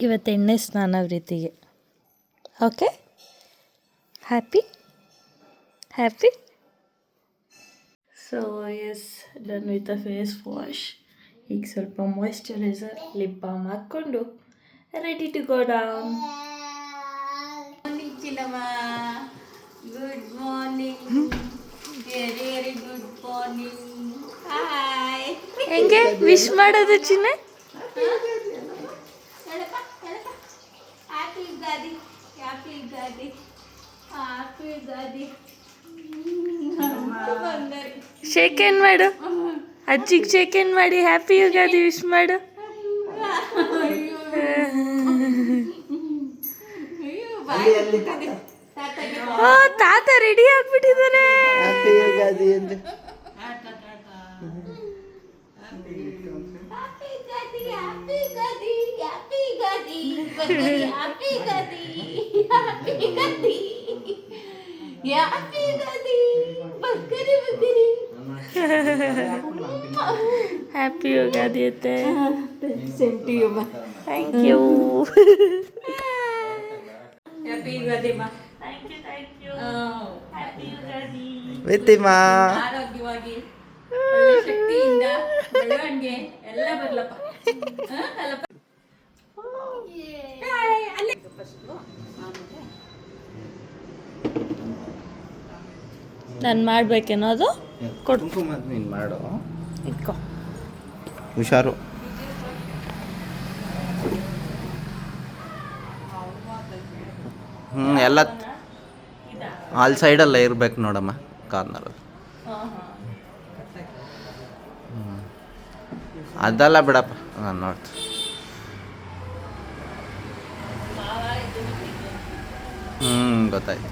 ಇವತ್ತು ಎಣ್ಣೆ ಸ್ನಾನ ಪ್ರೀತಿಗೆ. Okay, happy happy. So yes, done with a face wash. ಈಗ ಸ್ವಲ್ಪ ಮಾಯ್ಶ್ಚರೈಸರ್, ಲಿಪ್ ಬಾಮ್ ಹಾಕ್ಕೊಂಡು ready to go down. Morning ಚಿನ್ನಮ್ಮ, good morning, very very good morning. Hi. ಹೆಂಗೆ ವಿಶ್ ಮಾಡೋದು ಚಿನ್ನ? Happy Ugadi, happy Ugadi, happy Ugadi. Shake hand ಮಾಡು, ಅಜ್ಜಿಗೆ shake hand ಮಾಡಿ ಹ್ಯಾಪಿ ಯುಗಾದಿ ವಿಶ್ ಮಾಡು. ಓ ತಾತ ರೆಡಿ ಆಗ್ಬಿಟ್ಟಿದ್ದಾರೆ. ಹ್ಯಾಪಿ ಯುಗಾದಿ ಎಂದು ಹ್ಯಾಪಿ ಯುಗಾದಿ ಅತ್ತೆ. ಸೇಮ್ ಟು ಯು ಮಾ. Thank you. ಹ್ಯಾಪಿ ಯುಗಾದಿ ಮಾ. Thank you. ಹ್ಯಾಪಿ ಯುಗಾದಿ. ವಿತಿಮಾ ಆರೋಗ್ಯವಾಗಿ ಒಳ್ಳೆ ಶಕ್ತಿಯಿಂದ ಬೆಳವಣಿಗೆ ಎಲ್ಲ ಬರ್ಲಪ್ಪ. ಅಲ್ಲಪ್ಪ. ಅಲ್ಲೇ ನಾನು ಮಾಡ್ಬೇಕೇನೋ ಅದು? ಕೊಡು, ಕುಂಕುಮ ನೀನು ಮಾಡು, ಇಟ್ಕೋ. ಹುಷಾರು. ಎಲ್ಲ ಅಲ್ಲಿ ಸೈಡಲ್ಲ ಇರ್ಬೇಕು ನೋಡಮ್ಮ, ಕಾರ್ನರಲ್ಲಿ. ಅದಲ್ಲ ಬಿಡಪ್ಪ, ನಾನು ನೋಡ್ತೀನಿ. ಗೊತ್ತಾಯ್ತು.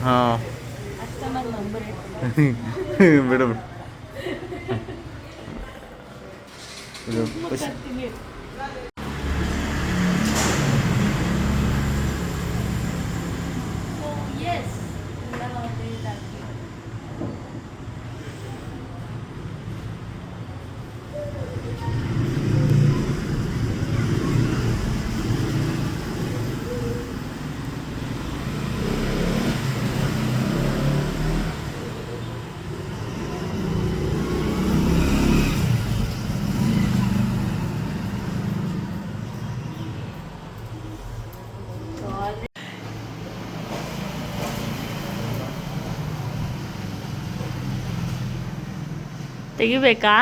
ಹಾಂ ಬಿಡು ಬಿಡು. ಇದು ಖುಷಿ. ತೆಗಿಬೇಕಾ?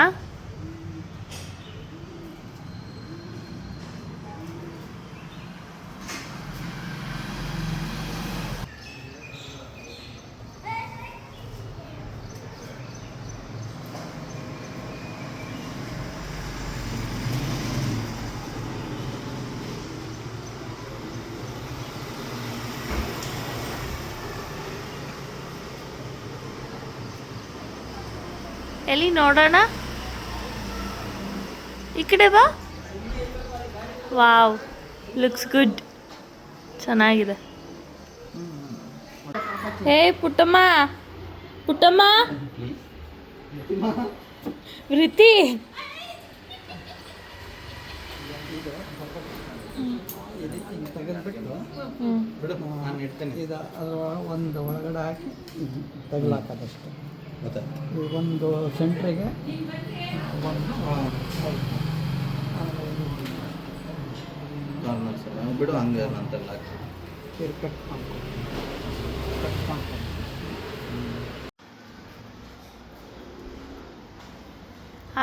ಎಲ್ಲಿ ನೋಡೋಣ, ಈ ಕಡೆ ಬಾ. ವಾವ್, ಲುಕ್ಸ್ ಗುಡ್, ಚೆನ್ನಾಗಿದೆ. ಹೇ ಪುಟ್ಟಮ್ಮ, ಪುಟ್ಟಮ್ಮ, ವೃತ್ತಿ. ಒಂದು ಒಳಗಡೆ ಹಾಕಿ ತಗಲಾಕೋದಷ್ಟು. ಒಂದು ಸೆಂಟ್ರಿಗೆ ಬಿಡು, ಹಂಗೆ ನಂತರ ಕಟ್ ಮಾಡ್ಕೊಂಡು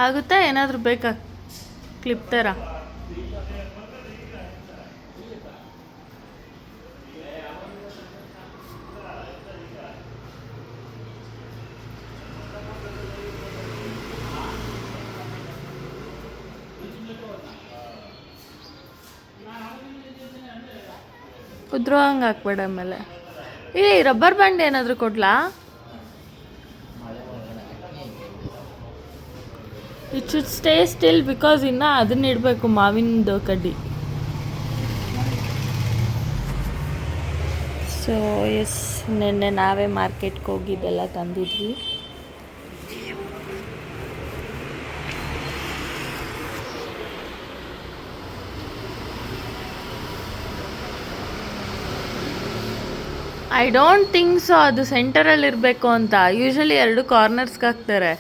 ಆಗುತ್ತಾ? ಏನಾದರೂ ಬೇಕಾ ಕ್ಲಿಪ್ ಥರ? ಉದ್ರೋ ಹಂಗೆ ಹಾಕ್ಬೇಡ. ಆಮೇಲೆ ಇಲ್ಲಿ ರಬ್ಬರ್ ಬ್ಯಾಂಡ್ ಏನಾದರೂ ಕೊಡ್ಲಾ? It should stay still because ಇನ್ನು ಅದನ್ನ ಇಡಬೇಕು, ಮಾವಿನದು ಕಡ್ಡಿ. ಸೊ ಎಸ್, ನಿನ್ನೆ ನಾವೇ ಮಾರ್ಕೆಟ್ಗೆ ಹೋಗಿದ್ದೆಲ್ಲ ತಂದಿದ್ವಿ. ಐ ಡೋಂಟ್ ಥಿಂಕ್ ಸೊ ಅದು ಸೆಂಟರಲ್ಲಿ ಇರಬೇಕು ಅಂತ. ಯೂಶಲಿ 2 ಕಾರ್ನರ್ಸ್ಗೆ ಹಾಕ್ತಾರೆ.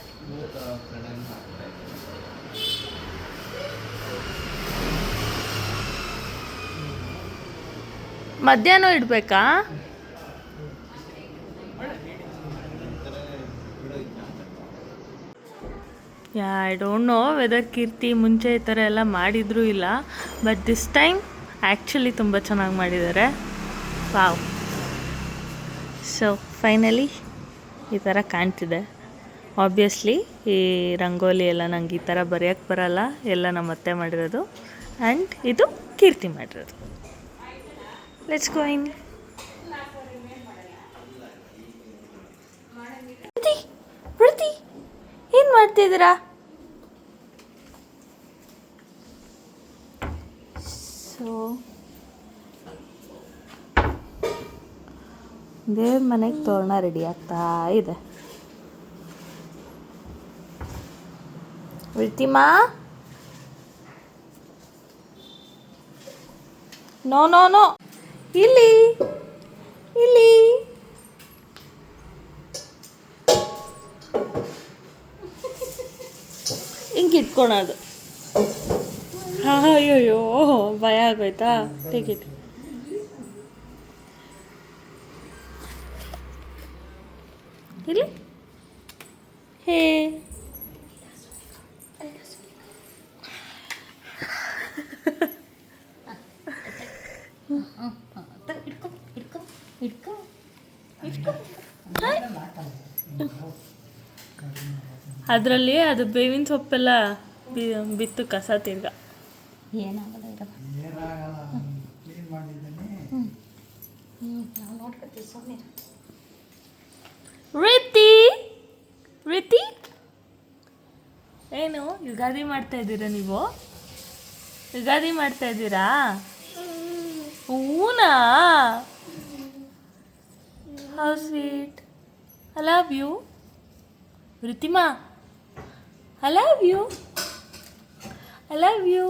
ಮಧ್ಯಾಹ್ನ ಇಡಬೇಕಾ? ಐ ಡೋಂಟ್ ನೋ ವೆದರ್ ಕೀರ್ತಿ ಮುಂಚೆ ಈ ಥರ ಎಲ್ಲ ಮಾಡಿದರೂ ಇಲ್ಲ, ಬಟ್ ದಿಸ್ ಟೈಮ್ ಆ್ಯಕ್ಚುಲಿ ತುಂಬ ಚೆನ್ನಾಗಿ ಮಾಡಿದ್ದಾರೆ. ವಾವ್. ಸೊ ಫೈನಲಿ ಈ ಥರ ಕಾಣ್ತಿದೆ. ಆಬ್ವಿಯಸ್ಲಿ ಈ ರಂಗೋಲಿ ಎಲ್ಲ ನಂಗೆ ಈ ಥರ ಬರೆಯೋಕ್ಕೆ ಬರಲ್ಲ, ಎಲ್ಲ ನಮ್ಮ ಅತ್ತೆ ಮಾಡಿರೋದು. ಆ್ಯಂಡ್ ಇದು ಕೀರ್ತಿ ಮಾಡಿರೋದು. ಲೆಟ್ಸ್ ಗೋ ಇನ್. ಪ್ರತಿ ಏನು ಮಾಡ್ತಿದ್ದೀರಾ? ಸೊ ದೇವ್ರ ಮನೆಗೆ ತೋರಣ ರೆಡಿ ಆಗ್ತಾ ಇದೆ. ಪ್ರತಿಮಾ, ನೋ ನೋ ನೋ, ಇಲ್ಲಿ ಇಲ್ಲಿ ಹಿಂಗೆ ಇಟ್ಕೊಳೋದು. ಅಯ್ಯೋ ಭಯ ಆಗೋಯ್ತಾ? ಟಿಕೆಟ್ ಇಲ್ಲಿ ಹೇ ಅದರಲ್ಲಿ ಅದು ಬೇವಿನ ಸೊಪ್ಪೆಲ್ಲ ಬಿತ್ತು ಕಸ ತಿರ್ಗ. ಏನಾಗಲ್ಲ ಇರಲ್ಲ. ಕ್ಲೀನ್ ಮಾಡಿದ್ದೇನೆ. ನಾವು ನೋಡ್ಕೊತೀವಿ ಸ್ವಾಮಿ. ರೀತಿ ಏನು ಯುಗಾದಿ ಮಾಡ್ತಾ ಇದ್ದೀರಾ ನೀವು? ಯುಗಾದಿ ಮಾಡ್ತಾ ಇದ್ದೀರಾ? ಹೂನಾ? How sweet. I love you Ritima. I love you. I love you.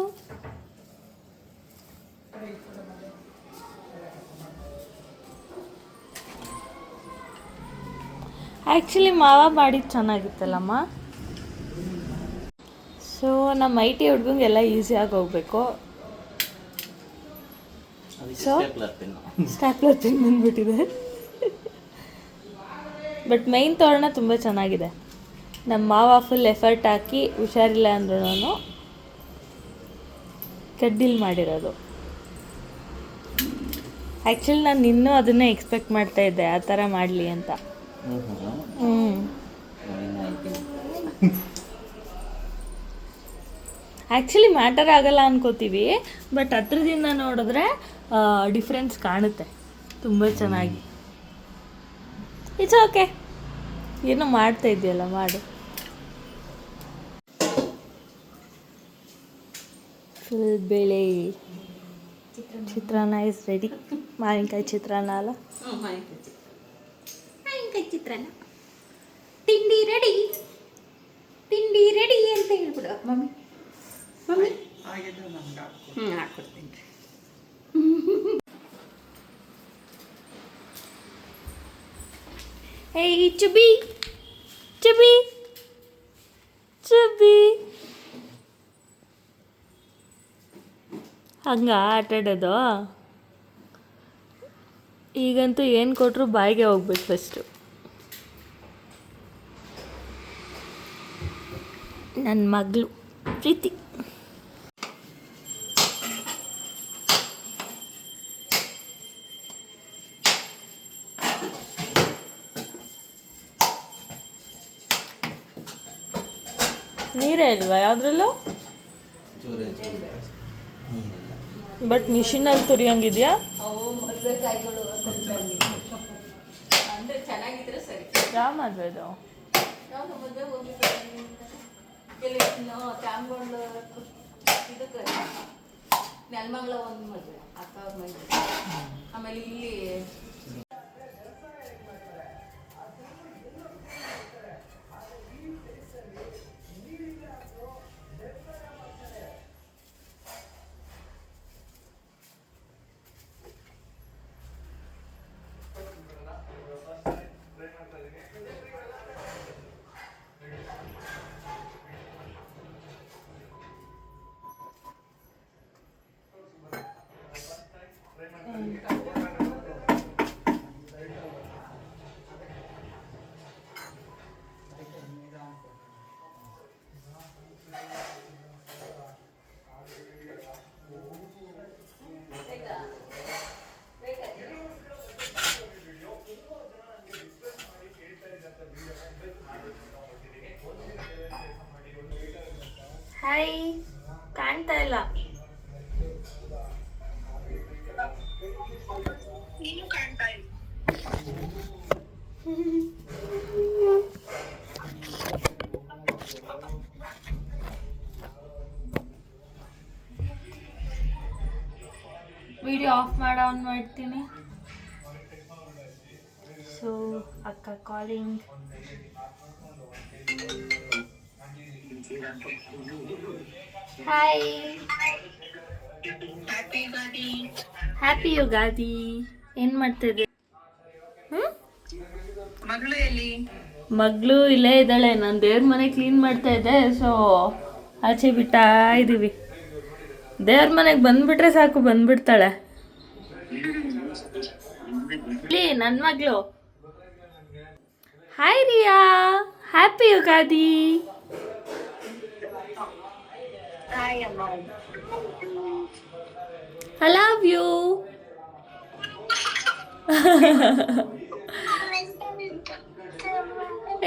Actually ಮಾವ ಮಾಡಿದ್ದು ಚೆನ್ನಾಗಿತ್ತಲ್ಲಮ್ಮ. ಸೊ ನಮ್ಮ IT ಹುಡ್ಗಂಗೆಲ್ಲ ಈಸಿಯಾಗಿ ಹೋಗ್ಬೇಕು. ಸೊ ಸ್ಟ್ಯಾಪ್ಲರ್ ಪಿನ್ ಬಂದ್ಬಿಟ್ಟಿದೆ. ಬಟ್ ಮೈನ್ ತೋರಣ ತುಂಬ ಚೆನ್ನಾಗಿದೆ. ನಮ್ಮ ಮಾವ ಫುಲ್ ಎಫರ್ಟ್ ಹಾಕಿ ಹುಷಾರಿಲ್ಲ ಅಂದ್ರೂ ಕಡ್ಡಿಲ್ ಮಾಡಿರೋದು. ಆ್ಯಕ್ಚುಲಿ ನಾನು ಇನ್ನೂ ಅದನ್ನೇ ಎಕ್ಸ್ಪೆಕ್ಟ್ ಮಾಡ್ತಾ ಇದ್ದೆ ಆ ಥರ ಮಾಡಲಿ ಅಂತ. ಆ್ಯಕ್ಚುಲಿ ಮ್ಯಾಟರ್ ಆಗಲ್ಲ ಅನ್ಕೋತೀವಿ, ಬಟ್ ಹತ್ರದಿಂದ ನೋಡಿದ್ರೆ ಡಿಫ್ರೆನ್ಸ್ ಕಾಣುತ್ತೆ ತುಂಬ ಚೆನ್ನಾಗಿ. ಇಟ್ಸ್ ಓಕೆ, ಏನೋ ಮಾಡ್ತಾ ಇದೆಯಲ್ಲ ಮಾಡು. ಫುಲ್ ಬೇಳೆ ಚಿತ್ರಾನ್ನ ಇಸ್ ರೆಡಿ. ಮಾವಿನಕಾಯಿ ಚಿತ್ರಾನ್ನ ಅಲ್ಲ? ಮಾವಿನಕಾಯಿ ಚಿತ್ರಾನ್ನ. ತಿಂಡಿ ರೆಡಿ, ತಿಂಡಿ ರೆಡಿ ಅಂತ ಹೇಳ್ಬಿಡು ಮಮ್ಮಿ. ಮಮ್ಮಿ ಆಗಿದ್ದು ನಮ್ಗೆ ಹಾಕ್ಕೊಡ್ತೀನಿ. ಏಯ್ ಚುಬಿ ಚುಬಿ ಚುಬಿ, ಹಂಗ ಆಟಾಡೋದು. ಈಗಂತೂ ಏನು ಕೊಟ್ಟರು ಬಾಯಿಗೆ ಹೋಗ್ಬೇಕು ಫಸ್ಟು. ನನ್ನ ಮಗಳು ಪ್ರೀತಿ. ನೀರೇ ಇಲ್ವಾ ಯಾವುದ್ರಲ್ಲೂ? ಬಟ್ ಮಿಷಿನಲ್ಲಿ ತುರಿಯಂಗಿದ್ಯಾ? ಅವು ಮದುವೆ ಕಾಯಿಗಳು ಅಂದರೆ ಚೆನ್ನಾಗಿದ್ರೆ ಸರಿ. ಯಾವ ಮದುವೆ ಅದು? ನಾವು ಮದುವೆ ಹೋಗಿದ್ದೀವಿ ತ್ಯಾಮ್ಗೊಂಡು ಇದಕ್ಕೆ ನೆಲಮಂಗಲ ಒಂದು ಮದುವೆ ಅಕ್ಕ ಅವ್ರ ಮದುವೆ. ಆಮೇಲೆ ಇಲ್ಲಿ ಹಾಯ್, ಕಾಣ್ತಾ ಇಲ್ಲ. ವಿಡಿಯೋ ಆಫ್ ಆನ್ ಮಾಡ್ತೀನಿ. ಸೊ ಅಕ್ಕ ಕಾಲಿಂಗ್. Hi, happy Ugadi. ಏನ್ ಮಾಡ್ತಿದ್ದೆ? ಮಗಳು ಇಲ್ಲೇ ಇದ್ದಾಳೆ. ನಾನು ದೇವ್ರ ಮನೆ ಕ್ಲೀನ್ ಮಾಡ್ತಾ ಇದ್ದೆ, ಸೊ ಆಚೆ ಬಿಟ್ಟಾ ಇದ್ದೀವಿ. ದೇವ್ರ ಮನೆಗೆ ಬಂದ್ಬಿಟ್ರೆ ಸಾಕು, ಬಂದ್ಬಿಡ್ತಾಳೆ. ಇಲ್ಲಿ ನನ್ನ ಮಗಳು. Hi Riya, happy Ugadi. I love you.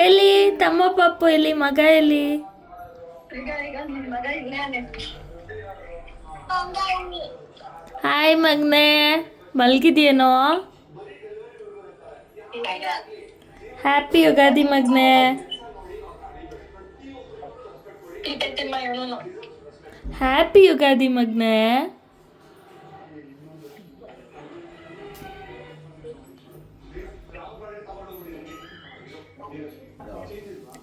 ಎಲ್ಲಿ ತಮ್ಮ ಪಪ್ಪು? ಎಲ್ಲಿ ಮಗ? ಎಲ್ಲಿ? ಹಾಯ್ ಮಗ್ನೆ, ಮಲ್ಗಿದ್ಯೇನೋ? ಹ್ಯಾಪಿ ಯುಗಾದಿ ಮಗ್ನೆ. ಹ್ಯಾಪಿ ಯುಗಾದಿ ಮಗ್ನೆ.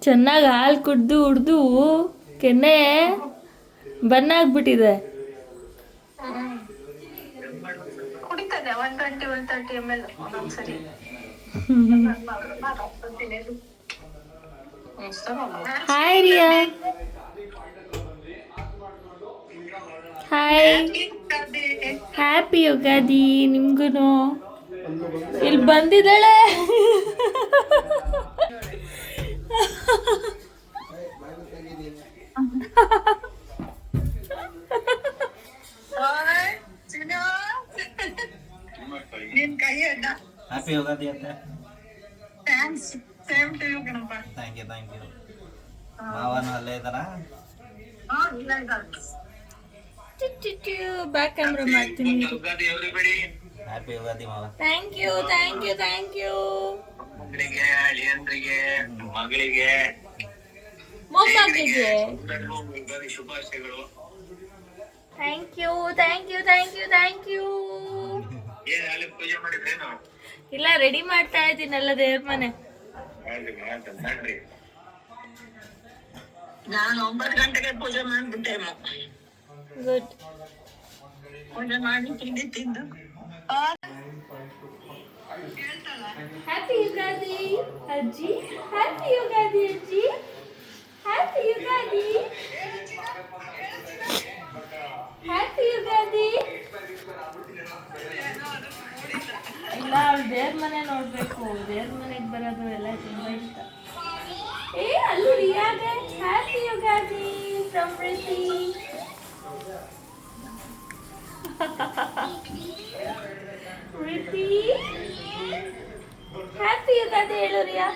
ಚೆನ್ನಾಗಿ ಹಾಲು ಕುಡ್ದು ಕೆನ್ನೆ ಬನ್ನಾಗ್ಬಿಟ್ಟಿದೆ. Hi Riya. Hi, happy Ugadi ನಿಮ್ಗೂ. ಇಲ್ಲಿ ಬಂದಿದ್ದಾಳೆ. ಹ್ಯಾಪಿ ಯುಗಾದಿ ಅಂತ. Thank you. ಮಾವನು ಅಲ್ಲೇ ಇದ್ದಾರಾ? ಬ್ಯಾಕ್ ಕ್ಯಾಮ್ರಾ ಮಾಡ್ತೀನಿ. ಹ್ಯಾಪಿ ಯುಗಾದಿ ಮಾವ. Thank you. ಮಗಳಿಗೆ, ಅಳಿಯಂದ್ರಿಗೆ, ಮಗಳಿಗೆ ಮೊಮ್ಮಗಳಿಗೆ ಯುಗಾದಿ ಶುಭಾಶಯಗಳು. Thank you. ಏನ್ ಅಲ್ಲಿ ಪೂಜೆ ಮಾಡಿದ್ರೇನು? ಇಲ್ಲ, ರೆಡಿ ಮಾಡ್ತಾ ಇದ್ದೀನಲ್ಲ ದೇವ್ರ ಮನೆ. ನಡ್ರಿ. ನಾನು 9 ಗಂಟೆಗೆ ಪೂಜೆ ಮಾಡ್ಬಿಟ್ಟೆ. ಗುಡ್. ಪೂಜೆ ಮಾಡಿ ತಿಂದು ಹ್ಯಾಪಿ ಯುಗಾದಿ ಅಜ್ಜಿ. ಹ್ಯಾಪಿ ಯುಗಾದಿ ಅಜ್ಜಿ. ಹ್ಯಾಪಿ ಯುಗಾದಿ. ಹ್ಯಾಪಿ ಯುಗಾದಿ. ಇಲ್ಲ, ಅವ್ಳು ದೇವ್ರ ಮನೆ ನೋಡ್ಬೇಕು. ದೇವ್ರ ಮನೆಗೆ ಬರೋದು ಎಲ್ಲ ತುಂಬಾ ಇಷ್ಟ. ಅಲ್ಲೂ ರಿಯಾಗೆ happy Ugadi from Preethi. Preethi, happy Ugadi ಹೇಳು ರಿಯಾ.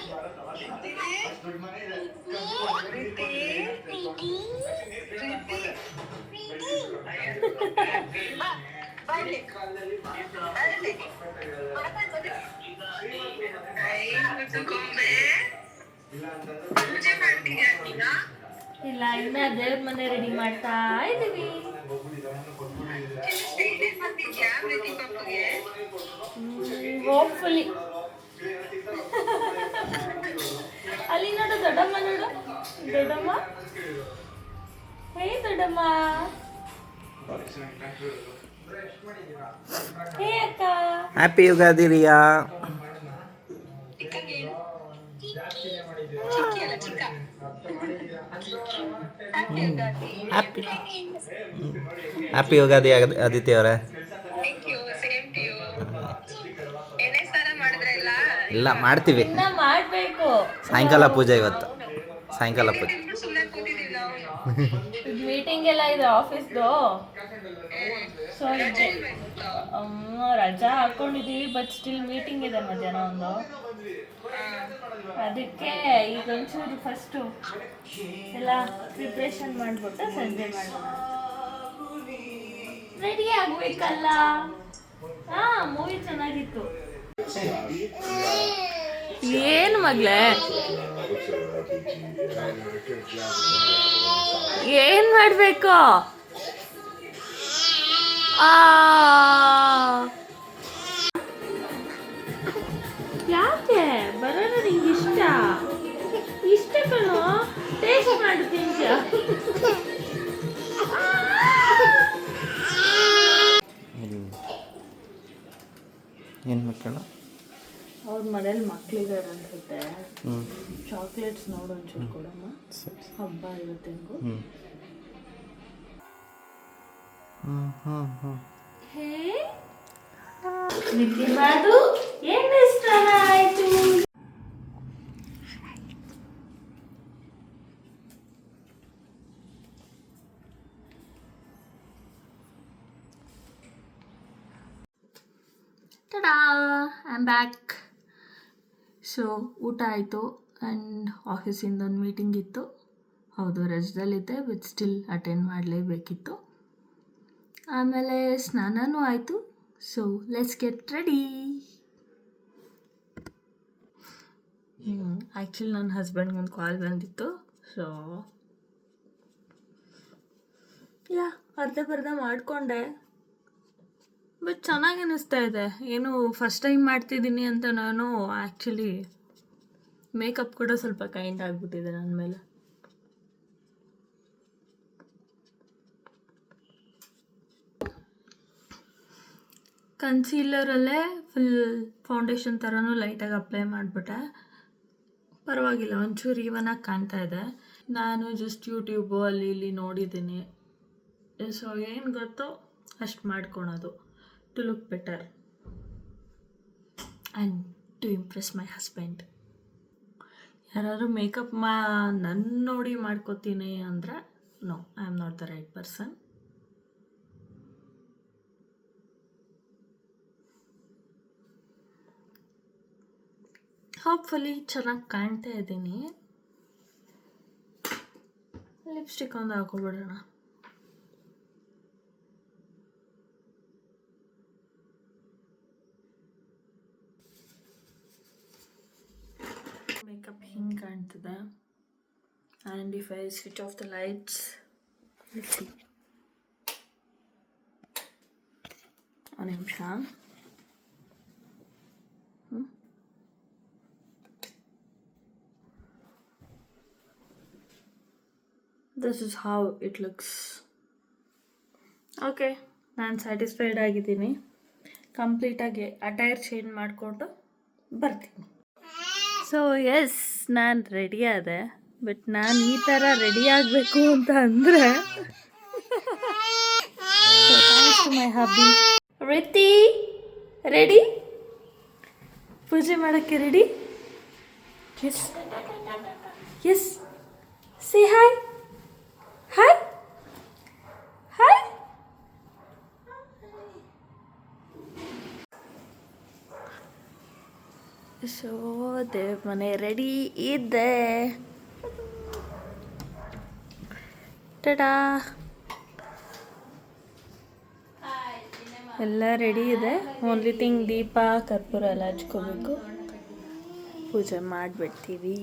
ಇಲ್ಲ, ಇನ್ನ ದೇವ್ರ ಮನೆ ರೆಡಿ ಮಾಡ್ತಾ ಇದೀವಿ. ಹೋಪ್ಫುಲಿ. ಅಲ್ಲಿ ನೋಡು ದೊಡ್ಡಮ್ಮ, ದೊಡ್ಡಮ್ಮ. ಹೇ ದೊಡ್ಡಮ್ಮ. ಹೇ ಅಕ್ಕ. ಹ್ಯಾಪಿ ಯುಗಾದಿ ರಿಯಾ. ಹ್ಯಾಪಿ ಯುಗಾದಿ ಆದಿತ್ಯ ಅವರೇ. Thank you. Same to you. ಇಲ್ಲ ಮಾಡ್ತೀವಿ, ಇನ್ನ ಮಾಡಬೇಕು. ಸಾಯಂಕಾಲ ಪೂಜೆ ಇವತ್ತು, ಸಾಯಂಕಾಲ ಪೂಜೆ. ಮೀಟಿಂಗ್ ಎಲ್ಲ ಇದೆ ಆಫೀಸ್ದು. ಸೊ ರಜಾ ಹಾಕೊಂಡಿದ್ದೀವಿ, ಬಟ್ ಸ್ಟಿಲ್ ಮೀಟಿಂಗ್ ಇದೆ ಮಧ್ಯಾಹ್ನ ಒಂದು. ಅದಕ್ಕೆ ಈಗ ಒಂಚೂರು ಫಸ್ಟು ಎಲ್ಲ ಪ್ರಿಪ್ರೇಷನ್ ಮಾಡಿಬಿಟ್ಟು ಸಂಜೆ ಮಾಡೋಣ. ರೆಡಿ ಆಗ್ಬೇಕಲ್ಲ. ಮೂವಿ ಚೆನ್ನಾಗಿತ್ತು. ಏನು ಮಗ್ಳೆ, ಏನ್ ಮಾಡ್ಬೇಕು? ಯಾಕೆ ಬರೋಣ? ನಿಂಗೆ ಇಷ್ಟ ಕಣೋ, ಟೇಸ್ಟ್ ಮಾಡಿ ತಿಂತ. ಏನು ಮಕ್ಕಳ ಅವ್ರ ಮನೇಲಿ ಮಕ್ಳಿದ್ದಾರೆ ಅನ್ಸುತ್ತೆ. ಚಾಕ್ಲೇಟ್ಸ್ ನೋಡು ಒಂಚೂರು ಕೊಡಮ್ಮ, ಹಬ್ಬ ಇವತ್ತೆಂಗು. ಹೇ ನಿತ್ಯ ಮಾಡು, ಏನು ಇಷ್ಟ ಆಯ್ತು? Ta-da, I am back. So ಊಟ ಆಯಿತು ಆ್ಯಂಡ್ ಆಫೀಸಿಂದ ಒಂದು ಮೀಟಿಂಗ್ ಇತ್ತು. ಹೌದು, ರಜದಲ್ಲಿದ್ದೆ, ಬಟ್ ಸ್ಟಿಲ್ ಅಟೆಂಡ್ ಮಾಡಲೇಬೇಕಿತ್ತು. ಆಮೇಲೆ ಸ್ನಾನನೂ ಆಯಿತು. So let's get ready. Actually ನನ್ನ ಹಸ್ಬೆಂಡ್ಗೊಂದು ಕಾಲ್ ಬಂದಿತ್ತು. ಸೊ ಅರ್ಧ ಮಾಡಿಕೊಂಡೆ, ಬಟ್ ಚೆನ್ನಾಗಿ ಅನ್ನಿಸ್ತಾ ಇದೆ. ಏನು ಫಸ್ಟ್ ಟೈಮ್ ಮಾಡ್ತಿದ್ದೀನಿ ಅಂತ ನಾನು. ಆ್ಯಕ್ಚುಲಿ ಮೇಕಪ್ ಕೂಡ ಸ್ವಲ್ಪ ಕೈಂಡ್ ಆಗಿಬಿಟ್ಟಿದೆ ನನ್ನ ಮೇಲೆ. ಕನ್ಸೀಲರಲ್ಲೇ ಫುಲ್ ಫೌಂಡೇಶನ್ ಥರನೂ ಲೈಟಾಗಿ ಅಪ್ಲೈ ಮಾಡಿಬಿಟ್ಟೆ. ಪರವಾಗಿಲ್ಲ, ಒಂಚೂರು ಈವನಾಗಿ ಕಾಣ್ತಾ ಇದೆ. ನಾನು ಜಸ್ಟ್ ಯೂಟ್ಯೂಬು ಅಲ್ಲಿ ಇಲ್ಲಿ ನೋಡಿದ್ದೀನಿ. ಸೊ ಏನು ಗೊತ್ತೋ ಅಷ್ಟು ಮಾಡ್ಕೊಳೋದು, to look better and to impress my husband. ಯಾರಾದರೂ ಮೇಕಪ್ ನನ್ನ ನೋಡಿ ಮಾಡ್ಕೋತೀನಿ ಅಂದರೆ no, I am not the right person. Hopefully ಚೆನ್ನಾಗಿ ಕಾಣ್ತಾ ಇದ್ದೀನಿ. ಲಿಪ್ಸ್ಟಿಕ್ ಒಂದು ಹಾಕೊಬಿಡೋಣ. ಮೇಕಪ್ ಹಿಂಗೆ ಕಾಣ್ತದೆ. And if I switch off the lights, ಒಂದು ನಿಮಿಷ. This is how it looks. Okay, ನಾನು ಸ್ಯಾಟಿಸ್ಫೈಡ್ ಆಗಿದ್ದೀನಿ. ಕಂಪ್ಲೀಟಾಗಿ ಅಟೈರ್ ಚೇಂಜ್ ಮಾಡಿಕೊಂಡು ಬರ್ತೀನಿ. ಸೊ ಎಸ್, ನಾನು ರೆಡಿ ಆದೆ. ಬಟ್ ನಾನು ಈ ಥರ ರೆಡಿ ಆಗಬೇಕು ಅಂತ ಅಂದರೆ ಮೈ ಹಬ್ಬಿ. ರಿತಿ ರೆಡಿ? ಪೂಜೆ ಮಾಡೋಕ್ಕೆ ready? Yes yes, say hi. Hi hi. So ದೇವ್ರ ಮನೆ ರೆಡಿ ಇದೆ. ಟಡಾ, ಎಲ್ಲ ರೆಡಿ ಇದೆ. ಓನ್ಲಿ ಥಿಂಗ್ ದೀಪ ಕರ್ಪೂರ ಎಲ್ಲ ಹಚ್ಕೋಬೇಕು, ಪೂಜೆ ಮಾಡಿಬಿಡ್ತೀವಿ.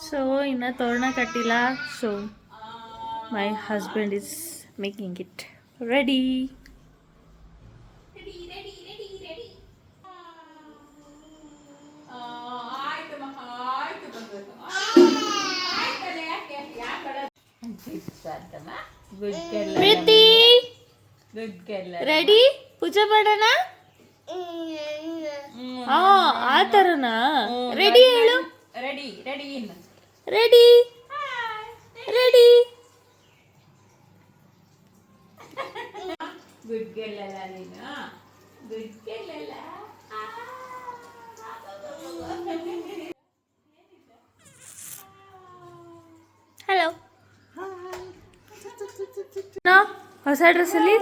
ಸೊ ಇನ್ನು ತೋರಣ ಕಟ್ಟಿಲ್ಲ. So my husband is making it ready. Preethi ready? ಪೂಜೆ ಮಾಡೋಣ? ಆ ಥರನಾ? ರೆಡಿ ಹೇಳು. ರೆಡಿ ರೆಡಿ ಇನ್ನು ರೆಡಿ ರೆಡಿ. ಗುಡ್ ಗೆಲ್ಲಲ್ಲ ನೀನು, ಗುಡ್ ಗೆಲ್ಲಲ್ಲ. ಹಲೋ. ಹೊಸ ಡ್ರೆಸ್ಸಲ್ಲಿ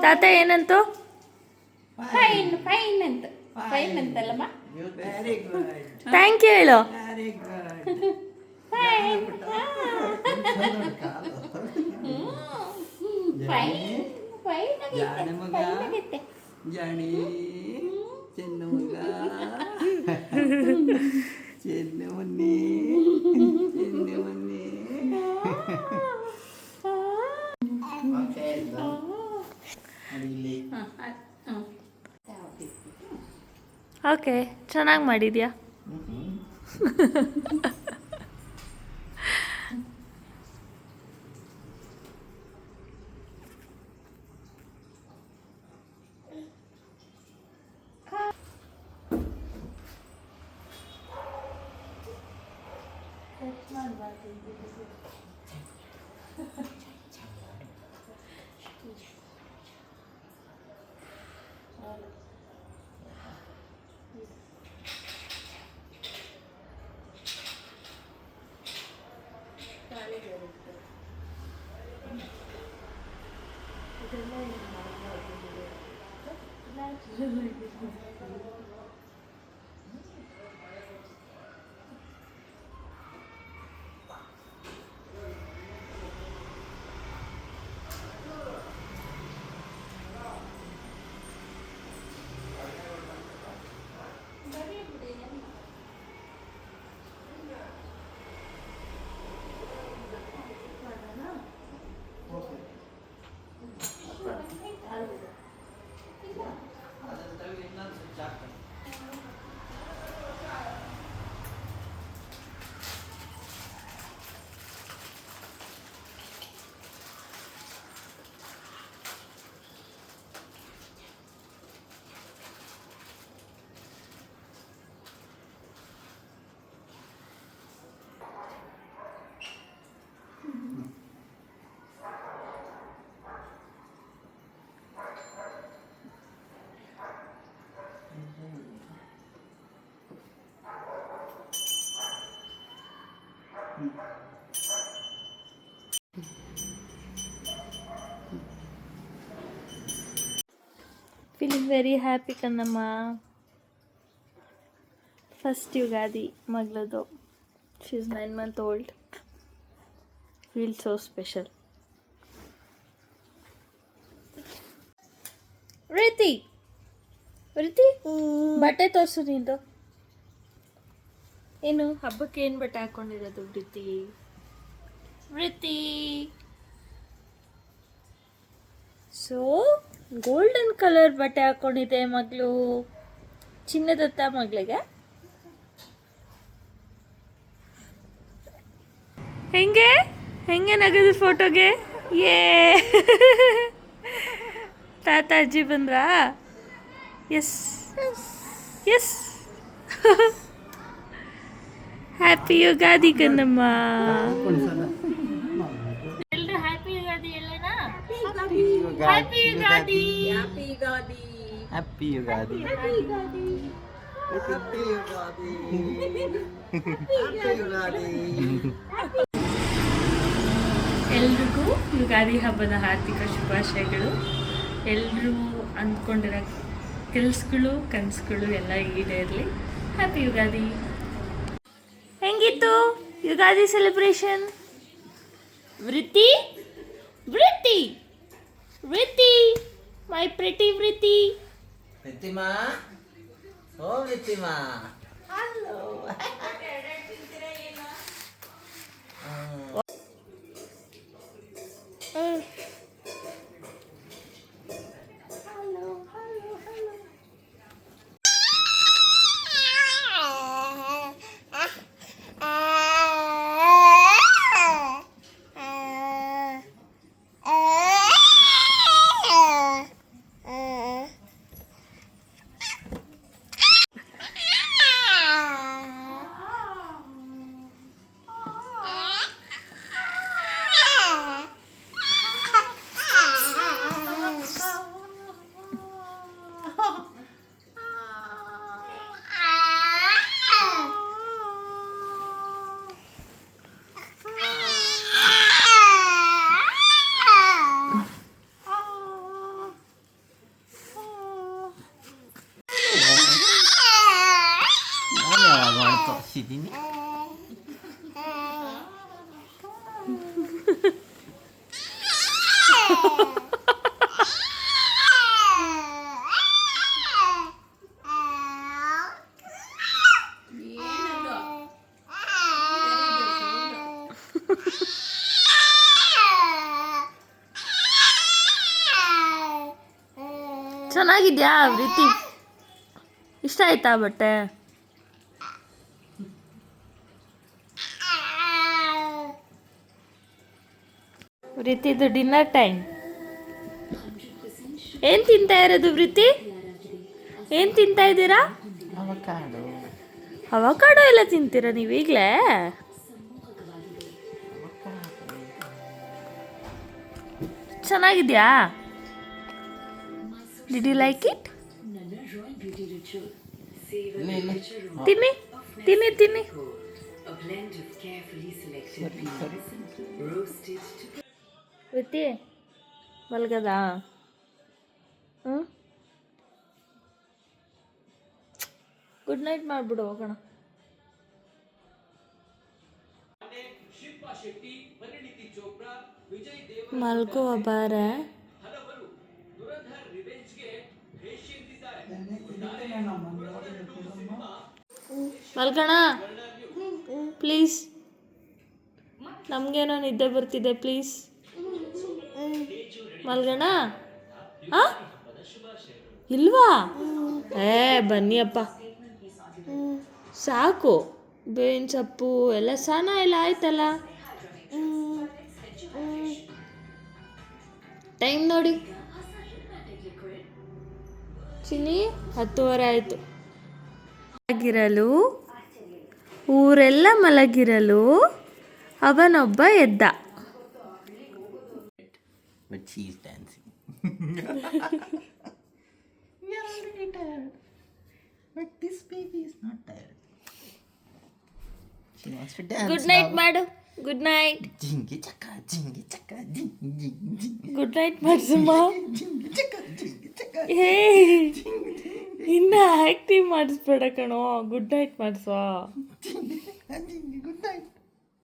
ತಾತ ಏನಂತು? ಫೈನ್ ಫೈನ್ ಅಂತ ಫೈನ್ ಅಂತಲ್ಲಮ್ಮ. ವೆರಿ ಗುಡ್, ಥ್ಯಾಂಕ್ ಯು ಹೇಳು. Very good. ಫೈನ್ ಫೈನ್ ಜಾಣ ಮಗ, ಆಗೈತೆ. ಜಾಣಿ ಚೆನ್ನ ಮಗ, ಚೆನ್ನ ಮೊನ್ನೆ, ಚೆನ್ನ ಮೊನ್ನೆ. ಅಡಿಲಿ ಓಕೆ, ಚೆನ್ನಾಗಿ ಮಾಡಿದ್ಯಾ. ಫೀಲಿಂಗ್ ವೆರಿ ಹ್ಯಾಪಿ ಕಣ್ಣಮ್ಮ. ಫಸ್ಟ್ ಯುಗಾದಿ ಮಗಳದು. She is 9 months old. Feel so special. ರೀತಿ ರೀತಿ ಬಟ್ಟೆ ತೋರಿಸು ನಿಂದು. ಏನು ಹಬ್ಬಕ್ಕೆ ಏನು ಬಟ್ಟೆ ಹಾಕ್ಕೊಂಡಿರೋದು ರೀತಿ? ರೀತಿ ಸೊ ಗೋಲ್ಡನ್ ಕಲರ್ ಬಟ್ಟೆ ಹಾಕ್ಕೊಂಡಿದೆ ಮಗಳು. ಚಿನ್ನದತ್ತ ಮಗಳಿಗೆ. ಹೆಂಗೆ ಹೆಂಗೆ ನಗದು ಫೋಟೋಗೆ? ಏ ತಾತ ಅಜ್ಜಿ ಬಂದ್ರಾ? Yes yes. ಹ್ಯಾಪಿ ಯುಗಾದಿ ಕಣ್ಣಮ್ಮ. ಎಲ್ರು ಹ್ಯಾಪಿ ಯುಗಾದಿ ಹೇಳೋಣ. Happy Ugadi. Happy Ugadi. Happy Ugadi. Happy Ugadi, happy Ugadi. ಎಲ್ರಿಗೂ ಯುಗಾದಿ ಹಬ್ಬದ ಹಾರ್ದಿಕ ಶುಭಾಶಯಗಳು. ಎಲ್ಲರೂ ಅಂದ್ಕೊಂಡಿರೋ ಕೆಲಸಗಳು ಕನಸುಗಳು ಎಲ್ಲ ಈಡೇರಲಿ. ಹ್ಯಾಪಿ ಯುಗಾದಿ. ಹೆಂಗಿತ್ತು ಯುಗಾದಿ ಸೆಲೆಬ್ರೇಷನ್? ವೃತ್ತಿ ವೃತ್ತಿ ವೃತ್ತಿ ಮೈ ಪ್ರಿಟಿ ವೃತ್ತಿ. ರಿತಿಮಾ, ಓ ರಿತಿಮಾ, ಹಲೋ. ಚೆನ್ನಾಗಿದ್ಯಾ ಪ್ರೀತಿ? ಇಷ್ಟ ಆಯ್ತಾ ಬಟ್ಟೆ? ಪ್ರೀತಿದು ಡಿನ್ನರ್ ಟೈಮ್. ಏನು ತಿಂತಾ ಇರೋದು ಪ್ರೀತಿ? ಏನು ತಿಂತಾ ಇದ್ದೀರಾ? ಅವಕಾಡೋ ಎಲ್ಲ ತಿಂತೀರಾ ನೀವು ಈಗಲೇ? ಚೆನ್ನಾಗಿದ್ಯಾ? Did you like it? ತಿನ್ನಿ ತಿನ್ನಿ ತಿನ್ನಿ. ಪ್ರೀತಿ ಮಲ್ಗದ? ಹ್ಞೂ, ಗುಡ್ ನೈಟ್ ಮಾಡಿಬಿಡು ಹೋಗೋಣ. ಮಲ್ಗುವ ಬಾರೆ. ಮಲ್ಗೋಣ ಪ್ಲೀಸ್. ನಮಗೇನೋ ನಿದ್ದೆ ಬರ್ತಿದೆ, ಪ್ಲೀಸ್ ಮಲ್ಗೋಣ. ಹಾಂ ಇಲ್ವಾ? ಬನ್ನಿಯಪ್ಪ, ಸಾಕು. ಬೇವಿನ ಸೊಪ್ಪು ಎಲ್ಲ ಸ್ನಾನ ಎಲ್ಲ ಆಯ್ತಲ್ಲ. ಟೈಮ್ ನೋಡಿ ಚಿನ್ನಿ, 10:30 ಆಯಿತು. ಮಲಗಿರಲು, ಊರೆಲ್ಲ ಮಲಗಿರಲು ಅವನೊಬ್ಬ ಎದ್ದ. But she's dancing. We are already tired. But this baby is not tired. She wants to dance. Good night ಮಾಡು. Good night. Jingy chaka, jingy chaka, jingy jingy. Good night ಮಾಡಿಸಮ್ಮ. Jingy chaka, jingy chaka. Hey, ಇನ್ನ active ಮಾಡಿಸ್ಬೇಡ ಕಣೋ, good night ಮಾಡಿಸೋ. Jingy, good night.